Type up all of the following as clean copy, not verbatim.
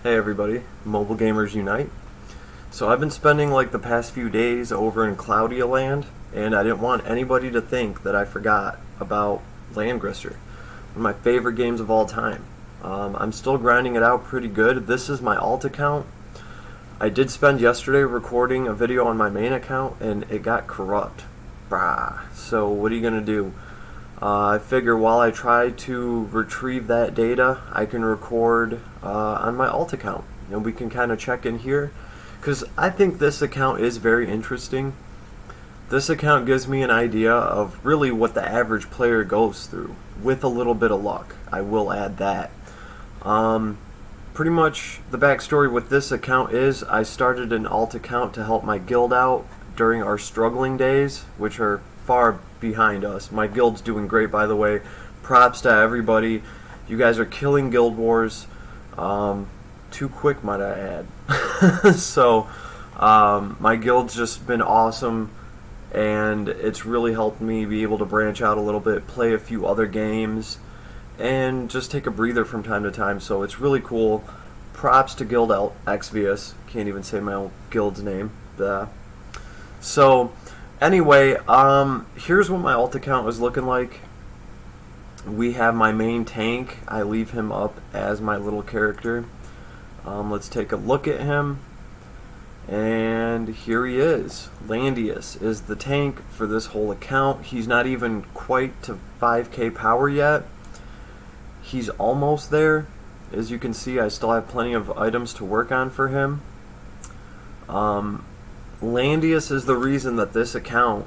Hey everybody, Mobile Gamers Unite. So I've been spending like the past few days over in Cloudia Land, and I didn't want anybody to think that I forgot about Langrisser, one of my favorite games of all time. I'm still grinding it out pretty good. This is my alt account. I did spend yesterday recording a video on my main account, and it got corrupt. So what are you gonna do? I figure while I try to retrieve that data, I can record on my alt account, and we can kind of check in here, because I think this account is very interesting. This account gives me an idea of really what the average player goes through, with a little bit of luck. I will add that. Pretty much the backstory with this account is I started an alt account to help my guild out during our struggling days, which are far behind us. My guild's doing great, by the way. Props to everybody. You guys are killing guild wars. Too quick, might I add. So my guild's just been awesome, and it's really helped me be able to branch out a little bit, play a few other games, and just take a breather from time to time. So it's really cool. Props to Guild Xvius. Can't even say my own guild's name. So anyway, here's what my alt account is looking like. We have my main tank. I leave him up as my little character. Let's take a look at him. And here he is. Landius is the tank for this whole account. He's not even quite to 5k power yet. He's almost there. As you can see, I still have plenty of items to work on for him. Landius is the reason that this account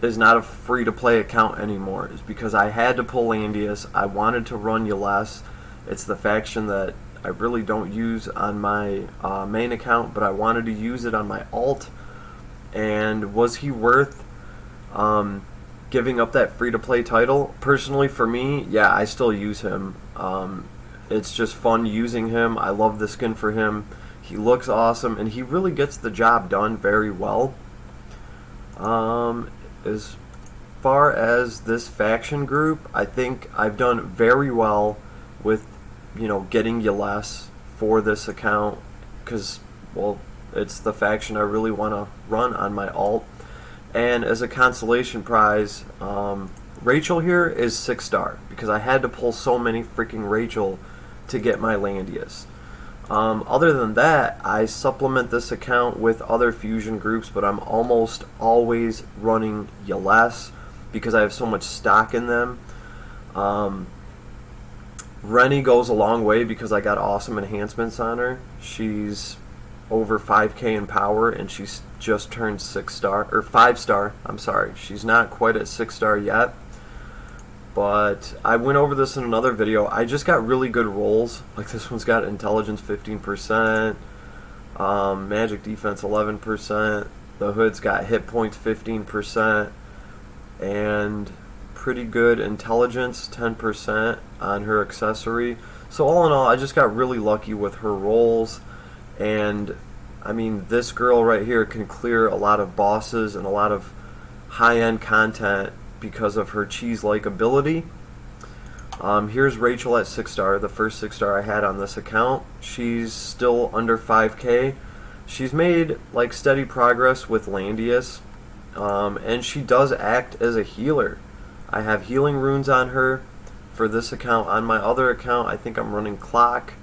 is not a free-to-play account anymore, is because I had to pull Landius. I wanted to run Yulia. It's the faction that I really don't use on my main account, but I wanted to use it on my alt. And was he worth giving up that free-to-play title? Personally, for me, yeah, I still use him. It's just fun using him. I love the skin for him. He looks awesome, and he really gets the job done very well. As far as this faction group, I think I've done very well with, getting Yulia for this account, because, well, it's the faction I really want to run on my alt. And as a consolation prize, Rachel here is 6-star, because I had to pull so many freaking Rachel to get my Landius. Other than that, I supplement this account with other fusion groups, but I'm almost always running Yulia because I have so much stock in them. Rennie goes a long way because I got awesome enhancements on her. She's over 5k in power, and she's just turned 6-star, or 5-star, I'm sorry. She's not quite at 6-star yet. But I went over this in another video. I just got really good rolls. Like this one's got intelligence 15%, magic defense 11%. The hood's got hit points 15%, and pretty good intelligence 10% on her accessory. So all in all, I just got really lucky with her rolls. And I mean, this girl right here can clear a lot of bosses and a lot of high-end content because of her cheese-like ability. Here's Rachel at 6-star, the first 6-star I had on this account. She's still under 5k. She's made like steady progress with Landius, and she does act as a healer. I have healing runes on her for this account. On my other account, I think I'm running Clock,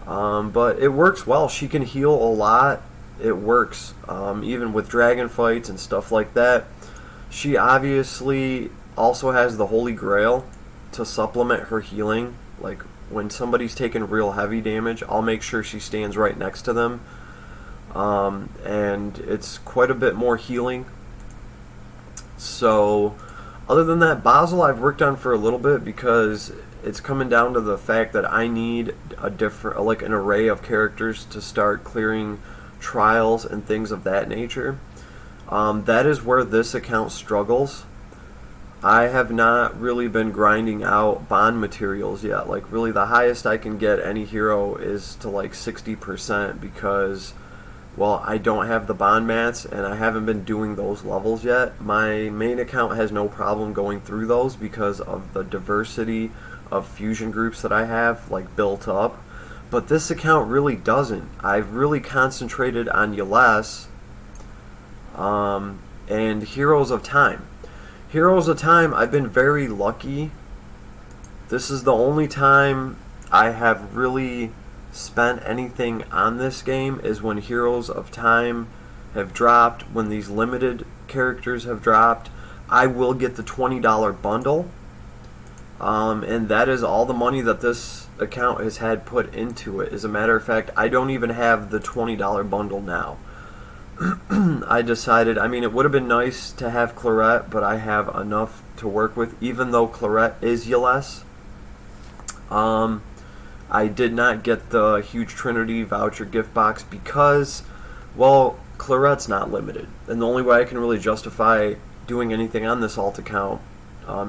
but it works well. She can heal a lot. It works, even with dragon fights and stuff like that. She obviously also has the Holy Grail to supplement her healing. Like when somebody's taking real heavy damage, I'll make sure she stands right next to them. And it's quite a bit more healing. So other than that, Basel I've worked on for a little bit because it's coming down to the fact that I need an array of characters to start clearing trials and things of that nature. That is where this account struggles. I have not really been grinding out bond materials yet. Like really the highest I can get any hero is to like 60% because, well, I don't have the bond mats and I haven't been doing those levels yet. My main account has no problem going through those because of the diversity of fusion groups that I have like built up. But this account really doesn't. I've really concentrated on Yulia and Heroes of Time. Heroes of Time, I've been very lucky. This is the only time I have really spent anything on this game is when Heroes of Time have dropped, when these limited characters have dropped. I will get the $20 bundle, and that is all the money that this account has had put into it. As a matter of fact, I don't even have the $20 bundle now. I decided, I mean, it would have been nice to have Claret, but I have enough to work with, even though Claret is Yulia. I did not get the Huge Trinity voucher gift box because, well, Claret's not limited. And the only way I can really justify doing anything on this alt account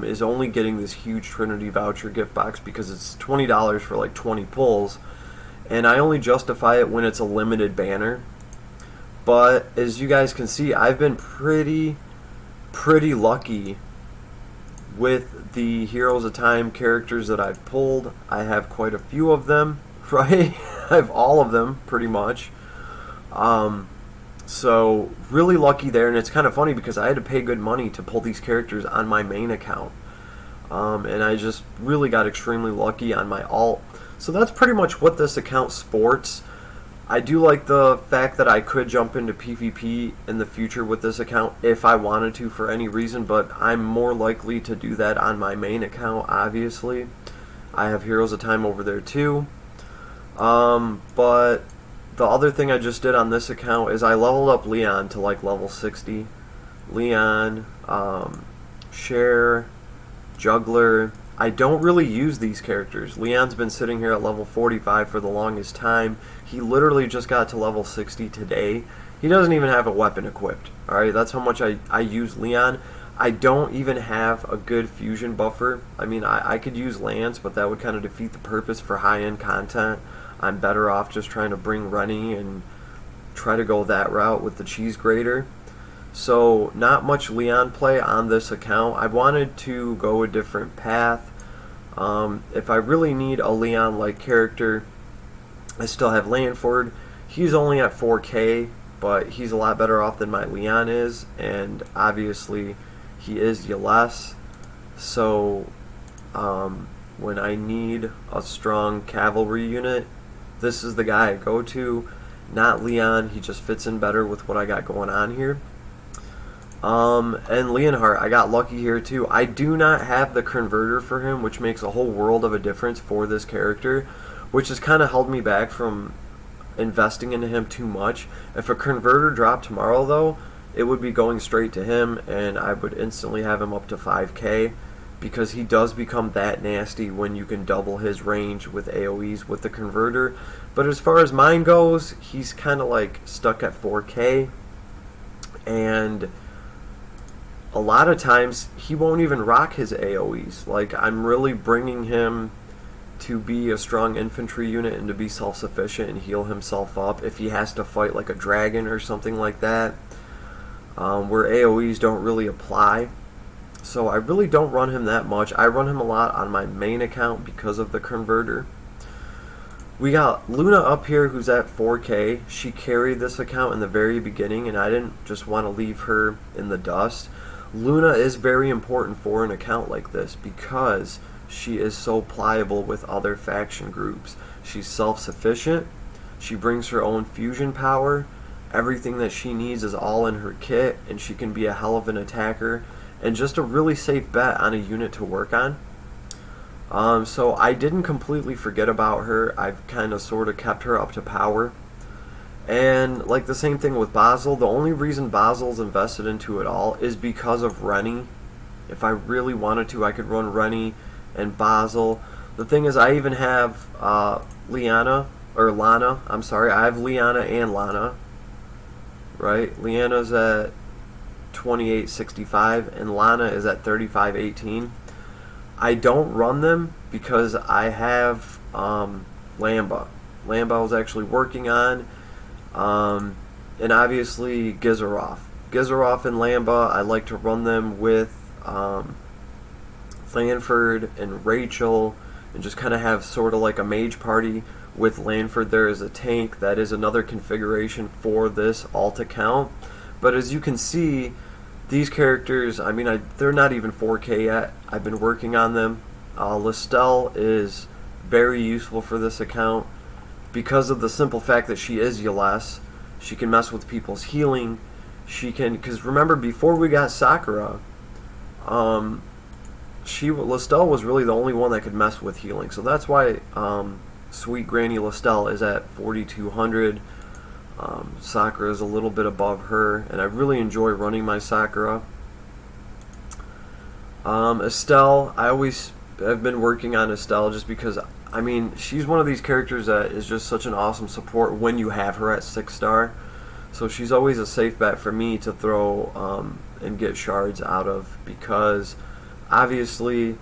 is only getting this Huge Trinity voucher gift box because it's $20 for like 20 pulls. And I only justify it when it's a limited banner. But as you guys can see, I've been pretty lucky with the Heroes of Time characters that I've pulled. I have quite a few of them, right? I have all of them, pretty much. So, really lucky there, and it's kind of funny because I had to pay good money to pull these characters on my main account. And I just really got extremely lucky on my alt. So that's pretty much what this account sports. I do like the fact that I could jump into PvP in the future with this account if I wanted to for any reason, but I'm more likely to do that on my main account, obviously. I have Heroes of Time over there too. But the other thing I just did on this account is I leveled up Leon to like level 60. Leon, Cher, Juggler. I don't really use these characters. Leon's been sitting here at level 45 for the longest time. He literally just got to level 60 today. He doesn't even have a weapon equipped. Alright, that's how much I use Leon. I don't even have a good fusion buffer. I mean, I could use Lance, but that would kind of defeat the purpose for high-end content. I'm better off just trying to bring Rennie and try to go that route with the cheese grater. So, not much Leon play on this account. I wanted to go a different path. If I really need a Leon-like character, I still have Lanford. He's only at 4K, but he's a lot better off than my Leon is, and obviously he is Yulia. So, when I need a strong cavalry unit, this is the guy I go to. Not Leon, he just fits in better with what I got going on here. And Leonhardt, I got lucky here too. I do not have the converter for him, which makes a whole world of a difference for this character, which has kind of held me back from investing into him too much. If a converter dropped tomorrow though, it would be going straight to him, and I would instantly have him up to 5K, because he does become that nasty when you can double his range with AoEs with the converter. But as far as mine goes, he's kind of like stuck at 4K, and a lot of times he won't even rock his AoEs. Like, I'm really bringing him to be a strong infantry unit and to be self-sufficient and heal himself up if he has to fight like a dragon or something like that, where AoEs don't really apply. So I really don't run him that much. I run him a lot on my main account because of the converter. We got Luna up here who's at 4K. She carried this account in the very beginning, and I didn't just want to leave her in the dust. Luna is very important for an account like this because she is so pliable with other faction groups. She's self-sufficient. She brings her own fusion power. Everything that she needs is all in her kit, and she can be a hell of an attacker and just a really safe bet on a unit to work on. So I didn't completely forget about her. I've kind of sort of kept her up to power. And like the same thing with Basil, the only reason Basil's invested into it all is because of Rennie. If I really wanted to, I could run Rennie and Basil. The thing is, I even have Lana, I'm sorry, I have Liana and Lana. Right? Liana's at 2865 and Lana is at 3518. I don't run them because I have Lamba. Lamba was actually working on, and obviously Gizaroff. Gizaroff and Lamba, I like to run them with Lanford and Rachel, and just kind of have sort of like a mage party With Lanford, there is a tank. That is another configuration for this alt account. But as you can see, these characters, I mean, they're not even 4K yet. I've been working on them. Lestelle is very useful for this account because of the simple fact that she is Yulia. She can mess with people's healing. She can, because remember, before we got Sakura, Lestelle was really the only one that could mess with healing. So that's why Sweet Granny Lestelle is at 4,200. Sakura is a little bit above her, and I really enjoy running my Sakura. Estelle, I've been working on Estelle just because, I mean, she's one of these characters that is just such an awesome support when you have her at 6-star. So she's always a safe bet for me to throw and get shards out of, because obviously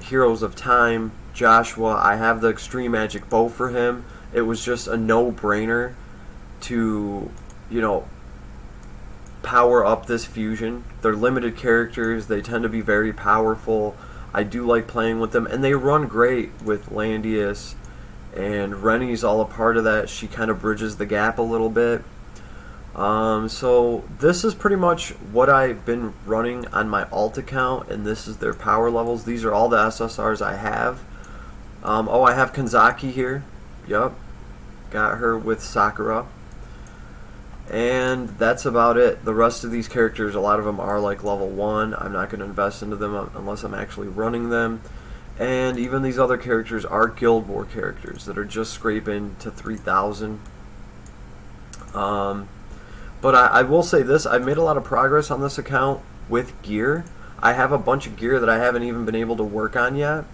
Heroes of Time, Joshua, I have the Extreme Magic Bow for him. It was just a no-brainer to, you know, power up this fusion. They're limited characters. They tend to be very powerful. I do like playing with them, and they run great with Landius, and Rennie's all a part of that. She kind of bridges the gap a little bit. So this is pretty much what I've been running on my alt account, and this is their power levels. These are all the SSRs I have. Oh, I have Kanzaki here. Yep, got her with Sakura. And that's about it. The rest of these characters, a lot of them are like level 1. I'm not going to invest into them unless I'm actually running them. And even these other characters are Guild War characters that are just scraping to 3,000. But I will say this, I've made a lot of progress on this account with gear. I have a bunch of gear that I haven't even been able to work on yet.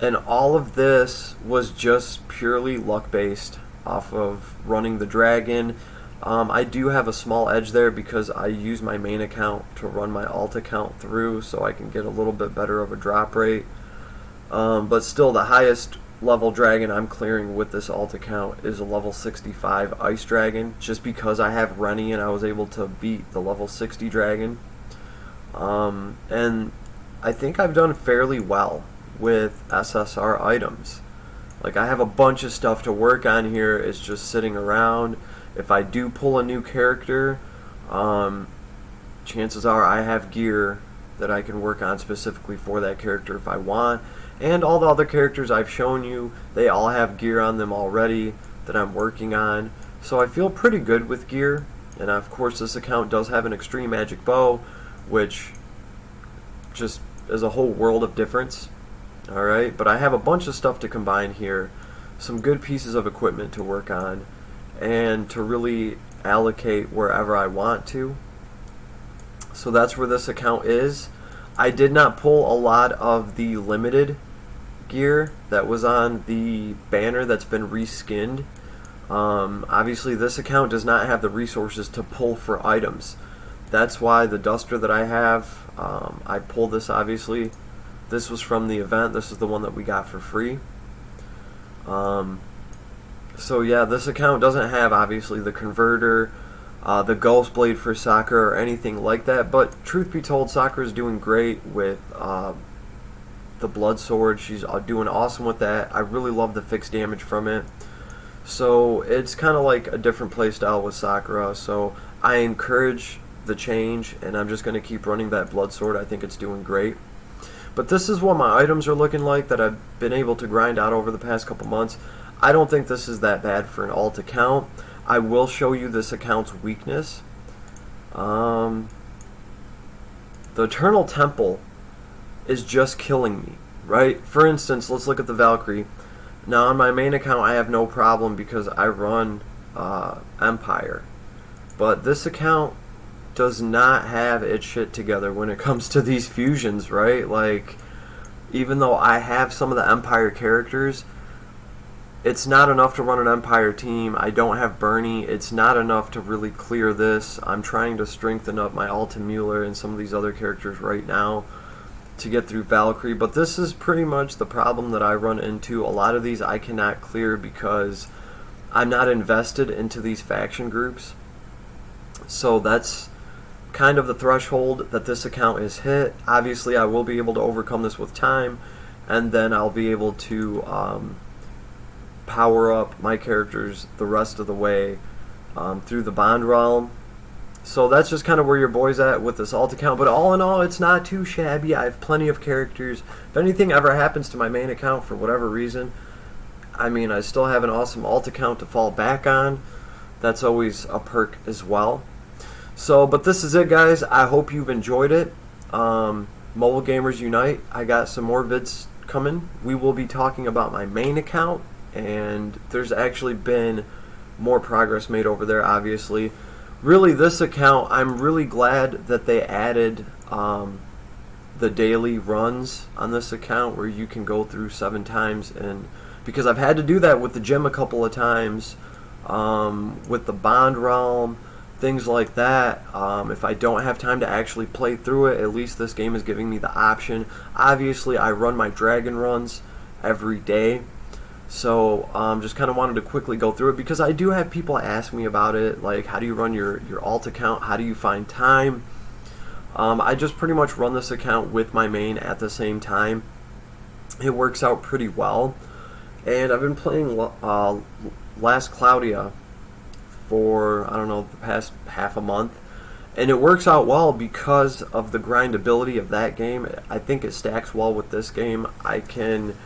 And all of this was just purely luck based off of running the dragon. I do have a small edge there because I use my main account to run my alt account through, so I can get a little bit better of a drop rate. But still, the highest level dragon I'm clearing with this alt account is a level 65 ice dragon, just because I have Rennie and I was able to beat the level 60 dragon. And I think I've done fairly well with SSR items. Like, I have a bunch of stuff to work on here. It's just sitting around. If I do pull a new character, chances are I have gear that I can work on specifically for that character if I want. And all the other characters I've shown you, they all have gear on them already that I'm working on. So I feel pretty good with gear. And of course, this account does have an Extreme Magic Bow, which just is a whole world of difference. Alright, but I have a bunch of stuff to combine here, some good pieces of equipment to work on, and to really allocate wherever I want to. So that's where this account is. I did not pull a lot of the limited gear that was on the banner that's been reskinned. Obviously this account does not have the resources to pull for items. That's why the duster that I have, I pulled this obviously. This was from the event. This is the one that we got for free. So yeah, this account doesn't have obviously the converter, the Ghost Blade for Sakura or anything like that, but truth be told, Sakura is doing great with the Blood Sword. She's doing awesome with that. I really love the fixed damage from it. So it's kind of like a different playstyle with Sakura, so I encourage the change, and I'm just going to keep running that Blood Sword. I think it's doing great. But this is what my items are looking like that I've been able to grind out over the past couple months. I don't think this is that bad for an alt account. I will show you this account's weakness. The Eternal Temple is just killing me, right? For instance, let's look at the Valkyrie. Now on my main account I have no problem because I run Empire. But this account does not have its shit together when it comes to these fusions, right? Like, even though I have some of the Empire characters, it's not enough to run an Empire team. I don't have Bernie. It's not enough to really clear this. I'm trying to strengthen up my Alta Mueller and some of these other characters right now to get through Valkyrie, but this is pretty much the problem that I run into. A lot of these I cannot clear because I'm not invested into these faction groups. So that's kind of the threshold that this account is hit. Obviously I will be able to overcome this with time, and then I'll be able to power up my characters the rest of the way through the Bond realm. So that's just kind of where your boy's at with this alt account. But all in all, it's not too shabby. I have plenty of characters. If anything ever happens to my main account for whatever reason, I mean, I still have an awesome alt account to fall back on. That's always a perk as well. So, but this is it, guys. I hope you've enjoyed it. Mobile Gamers Unite. I got some more vids coming. We will be talking about my main account, and there's actually been more progress made over there, obviously. Really, this account, I'm really glad that they added the daily runs on this account where you can go through 7 times, and because I've had to do that with the gym a couple of times, with the Bond realm, things like that. If I don't have time to actually play through it, at least this game is giving me the option. Obviously, I run my dragon runs every day, so just kind of wanted to quickly go through it because I do have people ask me about it, like how do you run your alt account, how do you find time. I just pretty much run this account with my main at the same time. It works out pretty well, and I've been playing Last Claudia for, I don't know, the past half a month, and it works out well because of the grindability of that game. I think it stacks well with this game. I can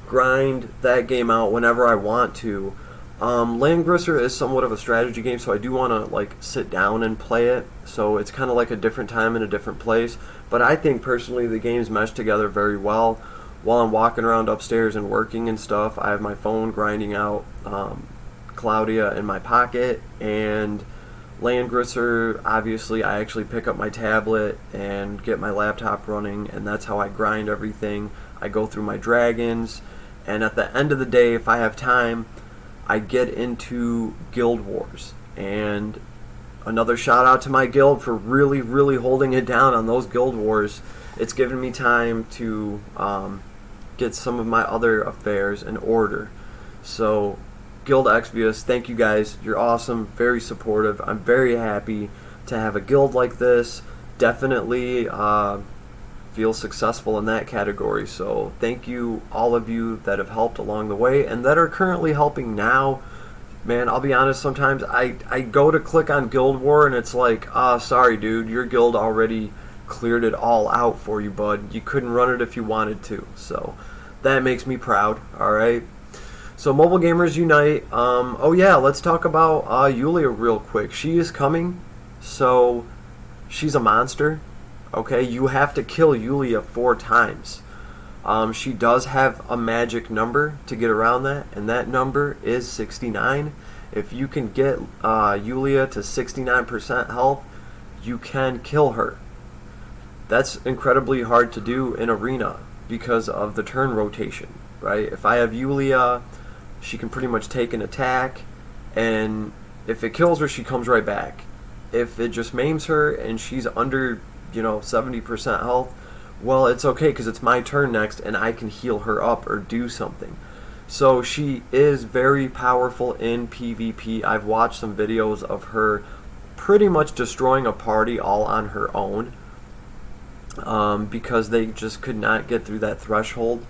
grind that game out whenever I want to. Langrisser is somewhat of a strategy game, so I do want to like sit down and play it, so it's kind of like a different time in a different place, but I think personally the games mesh together very well. While I'm walking around upstairs and working and stuff, I have my phone grinding out Claudia in my pocket, and Langrisser, obviously I actually pick up my tablet and get my laptop running, and that's how I grind everything. I go through my dragons, and at the end of the day, if I have time, I get into Guild Wars. And another shout out to my guild for really holding it down on those Guild Wars. It's given me time to get some of my other affairs in order. So Guild Exvius, thank you guys. You're awesome, very supportive. I'm very happy to have a guild like this. Definitely feel successful in that category. So thank you, all of you that have helped along the way and that are currently helping now. Man, I'll be honest, sometimes I go to click on Guild War and it's like, sorry dude, your guild already cleared it all out for you, bud. You couldn't run it if you wanted to. So that makes me proud. Alright. So Mobile Gamers Unite. Oh yeah, let's talk about Yulia real quick. She is coming. So she's a monster. Okay, you have to kill Yulia 4 times. She does have a magic number to get around that, and that number is 69. If you can get Yulia to 69% health, you can kill her. That's incredibly hard to do in Arena because of the turn rotation, right? If I have Yulia, she can pretty much take an attack, and if it kills her, she comes right back. If it just maims her and she's under 70% health, well, it's okay because it's my turn next and I can heal her up or do something. So she is very powerful in PvP. I've watched some videos of her pretty much destroying a party all on her own because they just could not get through that threshold.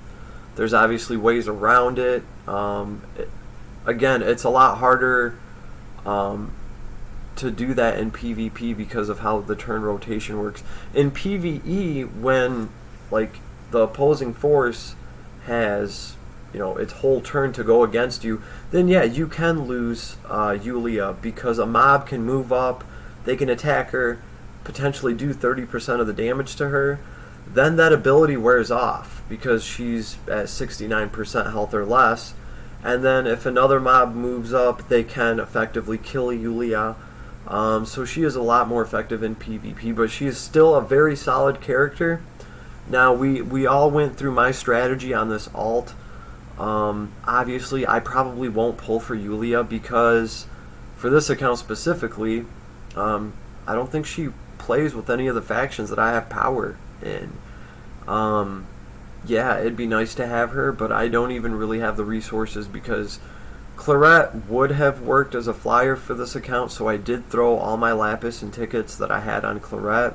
There's obviously ways around it. Again, it's a lot harder to do that in PvP because of how the turn rotation works. In PvE, when like the opposing force has its whole turn to go against you, then yeah, you can lose Yulia because a mob can move up, they can attack her, potentially do 30% of the damage to her. Then that ability wears off because she's at 69% health or less, and then if another mob moves up, they can effectively kill Yulia. So she is a lot more effective in PvP, but she is still a very solid character. Now, we all went through my strategy on this alt. Obviously, I probably won't pull for Yulia because for this account specifically, I don't think she plays with any of the factions that I have power in. Yeah, it'd be nice to have her, but I don't even really have the resources because Claret would have worked as a flyer for this account, so I did throw all my Lapis and tickets that I had on Claret.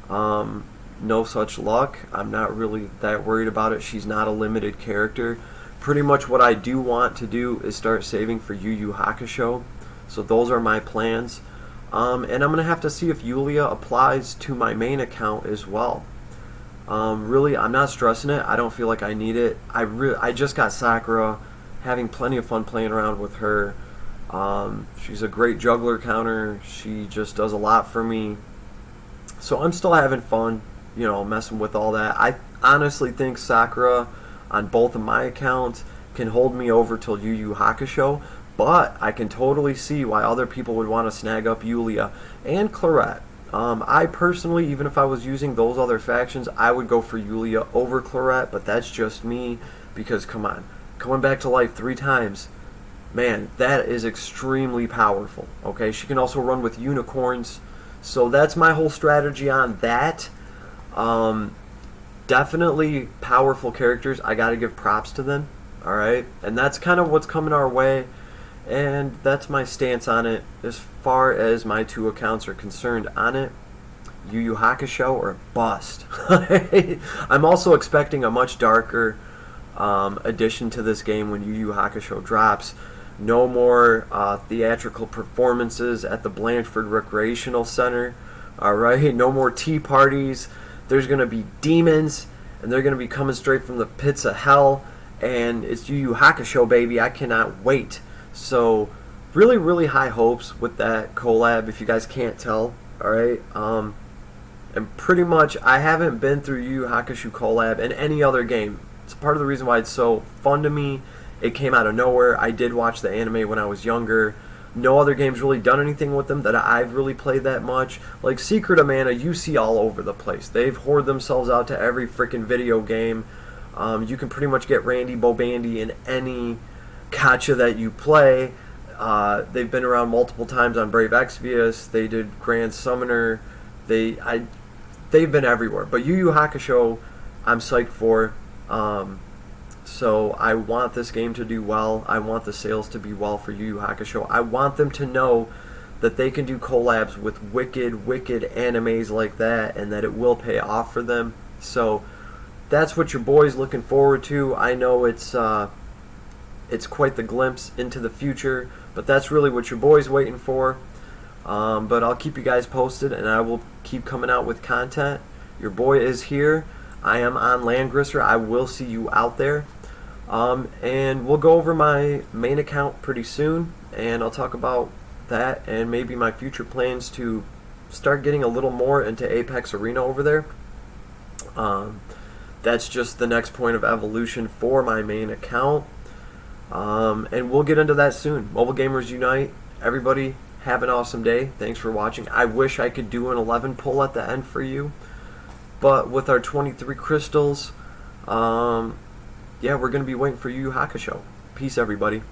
No such luck. I'm not really that worried about it. She's not a limited character. pretty much what I do want to do is start saving for Yu Yu Hakusho. So those are my plans. And I'm going to have to see if Yulia applies to my main account as well. Really, I'm not stressing it. I don't feel like I need it. I just got Sakura, having plenty of fun playing around with her. She's a great juggler counter. She just does a lot for me. So I'm still having fun, you know, messing with all that. I honestly think Sakura on both of my accounts can hold me over till Yu Yu Hakusho, but I can totally see why other people would want to snag up Yulia and Claret. I personally, even if I was using those other factions, I would go for Yulia over Claret, but that's just me because, come on, coming back to life 3 times, man, that is extremely powerful. Okay, she can also run with unicorns, so that's my whole strategy on that. Definitely powerful characters. I got to give props to them. All right, and that's kind of what's coming our way, and that's my stance on it as far as my 2 accounts are concerned on it. Yu Yu Hakusho or bust. I'm also expecting a much darker addition to this game when Yu Yu Hakusho drops. No more theatrical performances at the Blanchford Recreational Center. All right, no more tea parties. There's going to be demons, and they're going to be coming straight from the pits of hell. And it's Yu Yu Hakusho, baby. I cannot wait. So, really, really high hopes with that collab, if you guys can't tell. Alright? And pretty much, I haven't been through Yu Yu Hakusho collab in any other game. It's part of the reason why it's so fun to me. It came out of nowhere. I did watch the anime when I was younger. No other game's really done anything with them that I've really played that much. Like Secret of Mana, you see all over the place. They've whored themselves out to every freaking video game. You can pretty much get Randy Bobandy in any gacha that you play. They've been around multiple times on Brave Exvius. They did Grand Summoner. They've been everywhere. But Yu Yu Hakusho, I'm psyched for. So I want this game to do well. I want the sales to be well for Yu Yu Hakusho. I want them to know that they can do collabs with wicked, wicked animes like that, and that it will pay off for them. So that's what your boy's looking forward to. I know it's quite the glimpse into the future, but that's really what your boy's waiting for. But I'll keep you guys posted, and I will keep coming out with content. Your boy is here. I am on Langrisser. I will see you out there. And we'll go over my main account pretty soon, and I'll talk about that and maybe my future plans to start getting a little more into Apex Arena over there. That's just the next point of evolution for my main account. And we'll get into that soon. Mobile Gamers Unite. Everybody, have an awesome day. Thanks for watching. I wish I could do an 11 pull at the end for you. But with our 23 crystals, yeah, we're going to be waiting for Yu Yu Hakusho. Peace, everybody.